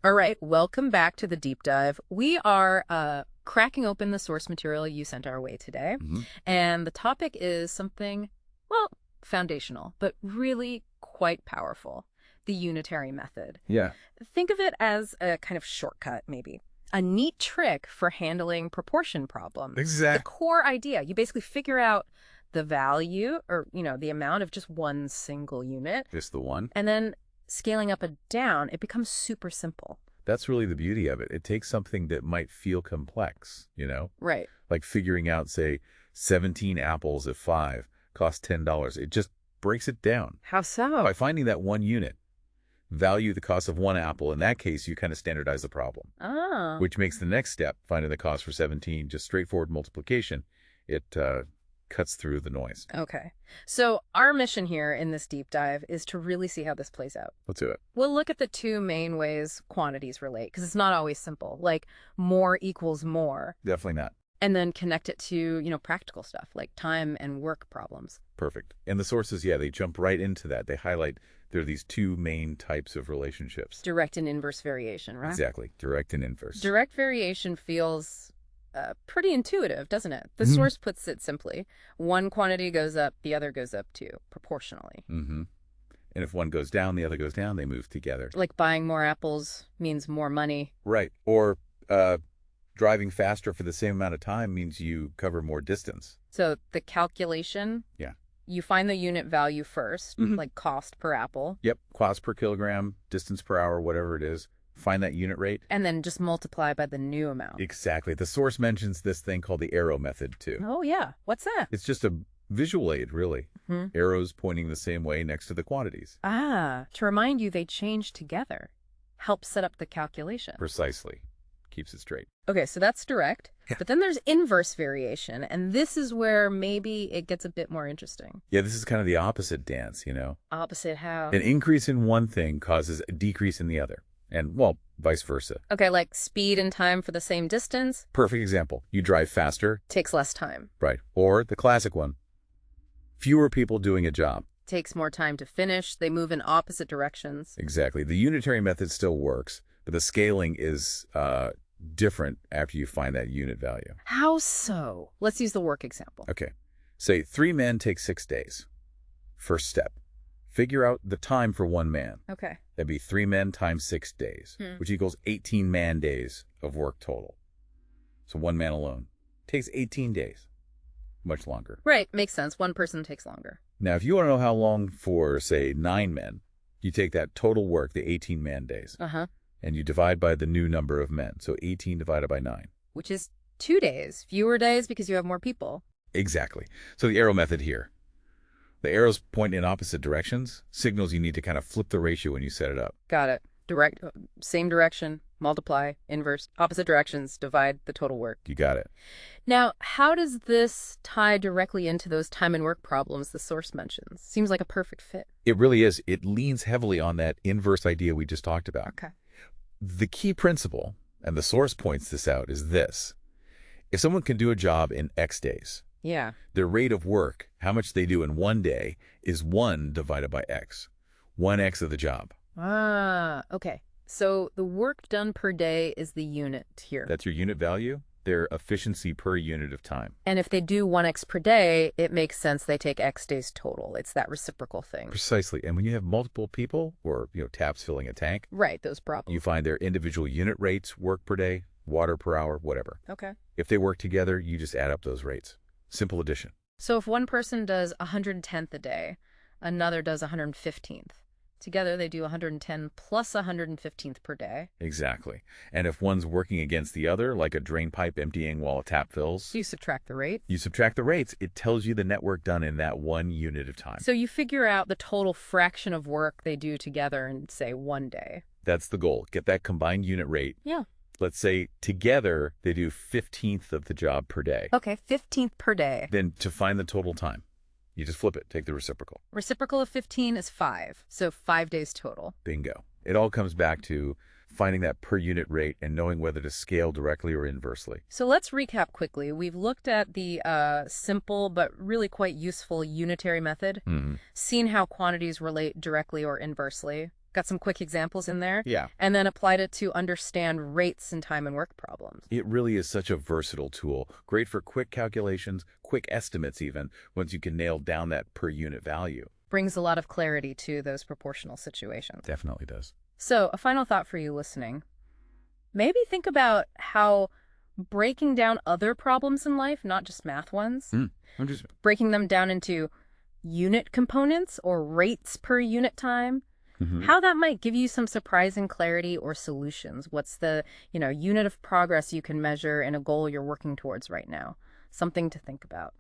All right, welcome back to the deep dive. We are cracking open the source material you sent our way today, Hmm. and the topic is something, well, foundational, but really quite powerful, the Unitary Method. Yeah, Think of it as a kind of shortcut, maybe. A neat trick for handling proportion problems. The exact. core idea, you basically figure out the value or, the amount of just one single unit, Just the one. and then scaling up and down, it becomes super simple. That's really the beauty of it. It takes something that might feel complex, Right. like figuring out, say, 17 apples at 5 cost $10. It just breaks it down How so? by finding that one unit. Value the cost of one apple. In that case, you kind of standardize the problem, Ah, which makes the next step, finding the cost for 17, just straightforward multiplication. It cuts through the noise. okay. So our mission here in this deep dive is to really see how this plays out. Let's do it. We'll look at the two main ways quantities relate, because it's not always simple, like more equals more, Definitely not. and then connect it to, practical stuff like time and work problems. Perfect. And the sources, yeah, they jump right into that. They highlight there are these two main types of relationships. Direct and inverse variation, right? Exactly. Direct and inverse. Direct variation feels pretty intuitive, doesn't it? The Mhm. source puts it simply. One quantity goes up, the other goes up too, proportionally. Mm-hmm. And if one goes down, the other goes down, they move together. Like buying more apples means more money. Right. Or driving faster for the same amount of time means you cover more distance. So the calculation, Yeah. you find the unit value first, Mhm. like cost per apple, Yep. Cost per kilogram, distance per hour, whatever it is. Find that unit rate. and then just multiply by the new amount. Exactly. The source mentions this thing called the arrow method, too. Oh, yeah. What's that? It's just a visual aid, really. Hmm. Arrows pointing the same way next to the quantities. Ah, to remind you they change together. Help set up the calculation. Precisely. Keeps it straight. Okay, so that's direct. Yeah. But then there's inverse variation, and this is where maybe it gets a bit more interesting. Yeah, this is kind of the opposite dance, Opposite how? An increase in one thing causes a decrease in the other. And, well, vice versa. Okay, like speed and time for the same distance Perfect example. You drive faster, takes less time. right? Or the classic one, fewer people doing a job. Takes more time to finish. They move in opposite directions. Exactly. The unitary method still works, but the scaling is different after you find that unit value. How so? Let's use the work example. Okay. Say 3 men take 6 days. First step. Figure out the time for one man. Okay. That'd be 3 men times 6 days, which equals 18 man days of work total. So one man alone takes 18 days. Much longer. Right, makes sense. One person takes longer. Now, if you want to know how long for, say, 9 men, you take that total work, the 18 man days, Uh-huh. and you divide by the new number of men. So 18 divided by 9. Which is 2 days. Fewer days because you have more people. Exactly. So the arrow method here. The arrows point in opposite directions, signals you need to kind of flip the ratio when you set it up. Got it. Direct, same direction, multiply, inverse, opposite directions, divide the total work. You got it. Now, how does this tie directly into those time and work problems the source mentions? Seems like a perfect fit. It really is. It leans heavily on that inverse idea we just talked about. Okay. The key principle, and the source points this out, is this. If someone can do a job in X days, Yeah. their rate of work, how much they do in one day, is 1 divided by X. 1X of the job. Ah, okay. So the work done per day is the unit here. That's your unit value, their efficiency per unit of time. And if they do 1x per day, it makes sense they take x days total. It's that reciprocal thing. Precisely. And when you have multiple people, or taps filling a tank, Right, those problems. you find their individual unit rates, work per day, water per hour, whatever. Okay. If they work together, you just add up those rates. Simple addition. So if one person does 110th a day, another does 115th. Together they do 110 plus 115th per day. Exactly. And if one's working against the other, like a drain pipe emptying while a tap fills, So you subtract the rate. you subtract the rates. It tells you the net work done in that one unit of time. So you figure out the total fraction of work they do together in, say, one day. That's the goal. Get that combined unit rate. Yeah. Let's say together they do 15th of the job per day. Okay, 15th per day. Then to find the total time, you just flip it, take the reciprocal. Reciprocal of 15 is 5, so 5 days total. Bingo. It all comes back to finding that per unit rate and knowing whether to scale directly or inversely. So let's recap quickly. We've looked at the simple but really quite useful unitary method, Mm-hmm. seen how quantities relate directly or inversely, Got some quick examples in there. Yeah. And then applied it to understand rates and time and work problems. It really is such a versatile tool. Great for quick calculations, quick estimates even, once you can nail down that per unit value. Brings a lot of clarity to those proportional situations. Definitely does. So, a final thought for you listening. Maybe think about how breaking down other problems in life, not just math ones, breaking them down into unit components or rates per unit time, how that might give you some surprising clarity or solutions. What's the, unit of progress you can measure in a goal you're working towards right now? Something to think about.